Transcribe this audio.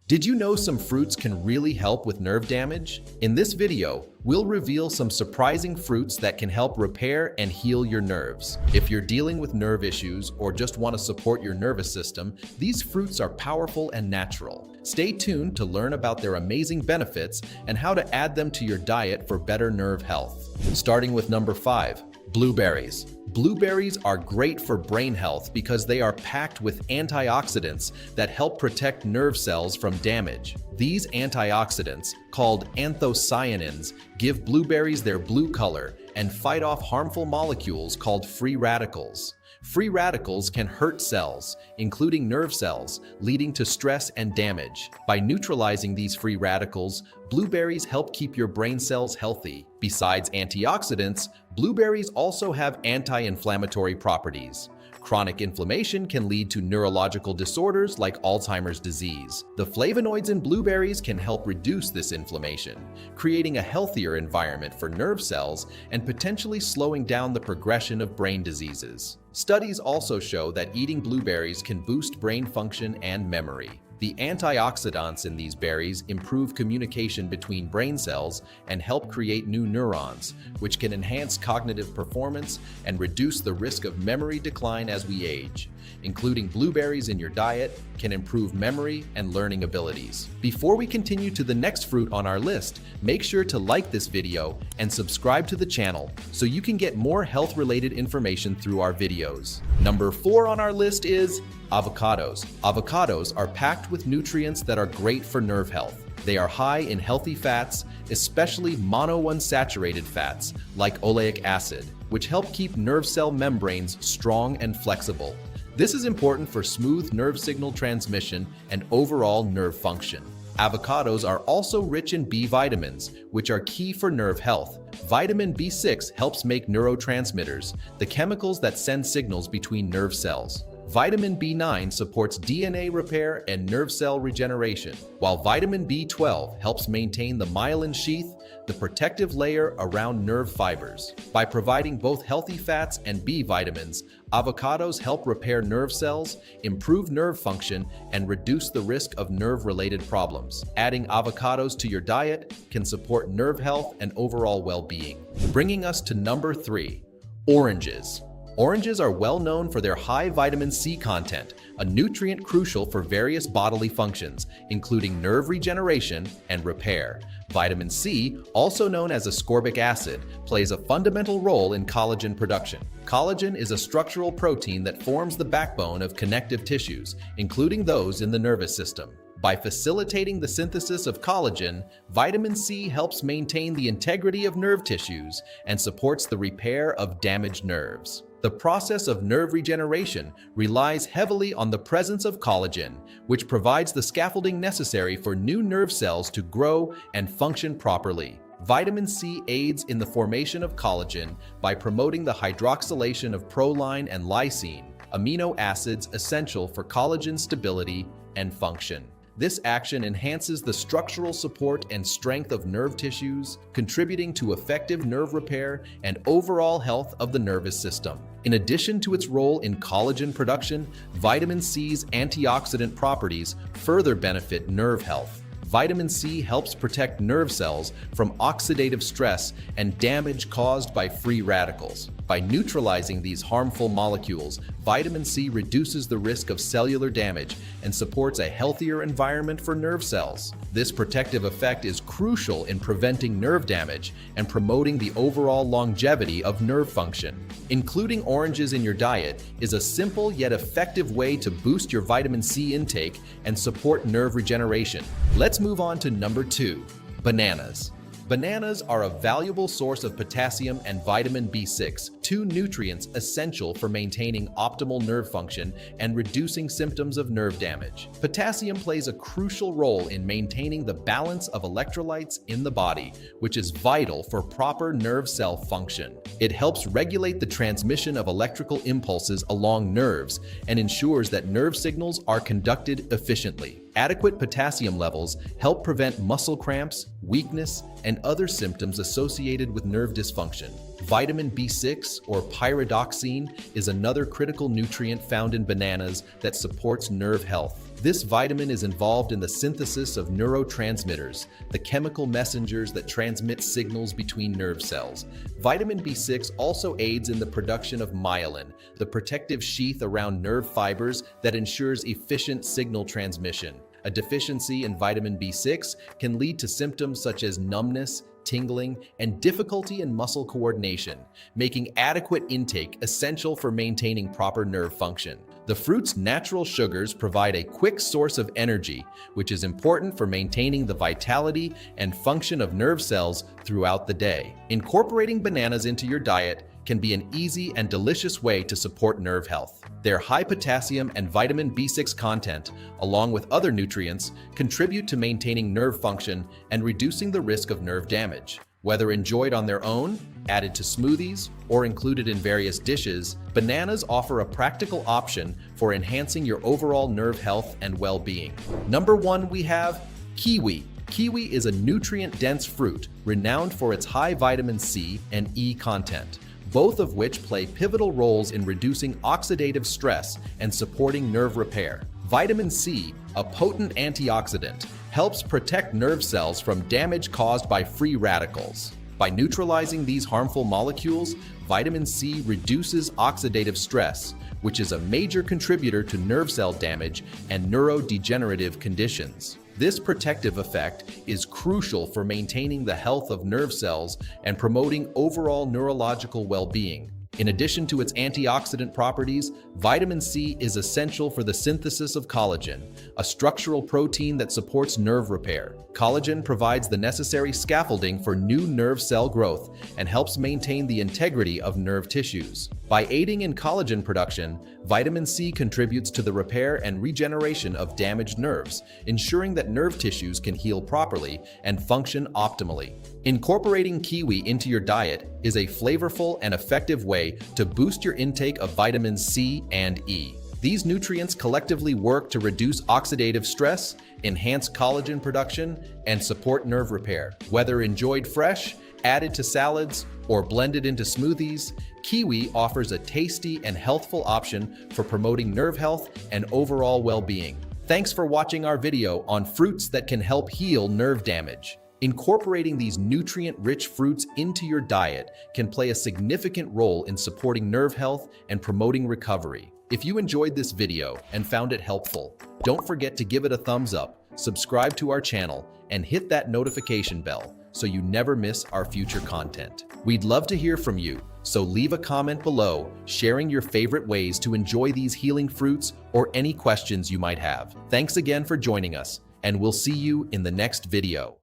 Did you know some fruits can really help with nerve damage? In this video, we'll reveal some surprising fruits that can help repair and heal your nerves. If you're dealing with nerve issues or just want to support your nervous system, these fruits are powerful and natural. Stay tuned to learn about their amazing benefits and how to add them to your diet for better nerve health. Starting with number 5, blueberries. Blueberries are great for brain health because they are packed with antioxidants that help protect nerve cells from damage. These antioxidants, called anthocyanins, give blueberries their blue color and fight off harmful molecules called free radicals. Free radicals can hurt cells, including nerve cells, leading to stress and damage. By neutralizing these free radicals, blueberries help keep your brain cells healthy. Besides antioxidants, blueberries also have anti-inflammatory properties. Chronic inflammation can lead to neurological disorders like Alzheimer's disease. The flavonoids in blueberries can help reduce this inflammation, creating a healthier environment for nerve cells and potentially slowing down the progression of brain diseases. Studies also show that eating blueberries can boost brain function and memory. The antioxidants in these berries improve communication between brain cells and help create new neurons, which can enhance cognitive performance and reduce the risk of memory decline as we age. Including blueberries in your diet can improve memory and learning abilities. Before we continue to the next fruit on our list, make sure to like this video and subscribe to the channel so you can get more health-related information through our videos. Number 4 on our list is avocados. Avocados are packed with nutrients that are great for nerve health. They are high in healthy fats, especially monounsaturated fats like oleic acid, which help keep nerve cell membranes strong and flexible. This is important for smooth nerve signal transmission and overall nerve function. Avocados are also rich in B vitamins, which are key for nerve health. Vitamin B6 helps make neurotransmitters, the chemicals that send signals between nerve cells. Vitamin B9 supports DNA repair and nerve cell regeneration, while vitamin B12 helps maintain the myelin sheath, the protective layer around nerve fibers. By providing both healthy fats and B vitamins, avocados help repair nerve cells, improve nerve function, and reduce the risk of nerve-related problems. Adding avocados to your diet can support nerve health and overall well-being. Bringing us to number 3, oranges. Oranges are well known for their high vitamin C content, a nutrient crucial for various bodily functions, including nerve regeneration and repair. Vitamin C, also known as ascorbic acid, plays a fundamental role in collagen production. Collagen is a structural protein that forms the backbone of connective tissues, including those in the nervous system. By facilitating the synthesis of collagen, vitamin C helps maintain the integrity of nerve tissues and supports the repair of damaged nerves. The process of nerve regeneration relies heavily on the presence of collagen, which provides the scaffolding necessary for new nerve cells to grow and function properly. Vitamin C aids in the formation of collagen by promoting the hydroxylation of proline and lysine, amino acids essential for collagen stability and function. This action enhances the structural support and strength of nerve tissues, contributing to effective nerve repair and overall health of the nervous system. In addition to its role in collagen production, vitamin C's antioxidant properties further benefit nerve health. Vitamin C helps protect nerve cells from oxidative stress and damage caused by free radicals. By neutralizing these harmful molecules, vitamin C reduces the risk of cellular damage and supports a healthier environment for nerve cells. This protective effect is crucial in preventing nerve damage and promoting the overall longevity of nerve function. Including oranges in your diet is a simple yet effective way to boost your vitamin C intake and support nerve regeneration. Let's move on to number 2, bananas. Bananas are a valuable source of potassium and vitamin B6, two nutrients essential for maintaining optimal nerve function and reducing symptoms of nerve damage. Potassium plays a crucial role in maintaining the balance of electrolytes in the body, which is vital for proper nerve cell function. It helps regulate the transmission of electrical impulses along nerves and ensures that nerve signals are conducted efficiently. Adequate potassium levels help prevent muscle cramps, weakness, and other symptoms associated with nerve dysfunction. Vitamin B6, or pyridoxine, is another critical nutrient found in bananas that supports nerve health. This vitamin is involved in the synthesis of neurotransmitters, the chemical messengers that transmit signals between nerve cells. Vitamin B6 also aids in the production of myelin, the protective sheath around nerve fibers that ensures efficient signal transmission. A deficiency in vitamin B6 can lead to symptoms such as numbness, tingling, and difficulty in muscle coordination, making adequate intake essential for maintaining proper nerve function. The fruit's natural sugars provide a quick source of energy, which is important for maintaining the vitality and function of nerve cells throughout the day. Incorporating bananas into your diet can be an easy and delicious way to support nerve health. Their high potassium and vitamin B6 content, along with other nutrients, contribute to maintaining nerve function and reducing the risk of nerve damage. Whether enjoyed on their own, added to smoothies, or included in various dishes, bananas offer a practical option for enhancing your overall nerve health and well-being. Number 1, we have kiwi. Kiwi is a nutrient-dense fruit renowned for its high vitamin C and E content, both of which play pivotal roles in reducing oxidative stress and supporting nerve repair. Vitamin C, a potent antioxidant, helps protect nerve cells from damage caused by free radicals. By neutralizing these harmful molecules, vitamin C reduces oxidative stress, which is a major contributor to nerve cell damage and neurodegenerative conditions. This protective effect is crucial for maintaining the health of nerve cells and promoting overall neurological well-being. In addition to its antioxidant properties, vitamin C is essential for the synthesis of collagen, a structural protein that supports nerve repair. Collagen provides the necessary scaffolding for new nerve cell growth and helps maintain the integrity of nerve tissues. By aiding in collagen production, vitamin C contributes to the repair and regeneration of damaged nerves, ensuring that nerve tissues can heal properly and function optimally. Incorporating kiwi into your diet is a flavorful and effective way to boost your intake of vitamins C and E. These nutrients collectively work to reduce oxidative stress, enhance collagen production, and support nerve repair. Whether enjoyed fresh, added to salads, or blended into smoothies, kiwi offers a tasty and healthful option for promoting nerve health and overall well-being. Thanks for watching our video on fruits that can help heal nerve damage. Incorporating these nutrient-rich fruits into your diet can play a significant role in supporting nerve health and promoting recovery. If you enjoyed this video and found it helpful, don't forget to give it a thumbs up, subscribe to our channel, and hit that notification bell so you never miss our future content. We'd love to hear from you, so leave a comment below sharing your favorite ways to enjoy these healing fruits or any questions you might have. Thanks again for joining us, and we'll see you in the next video.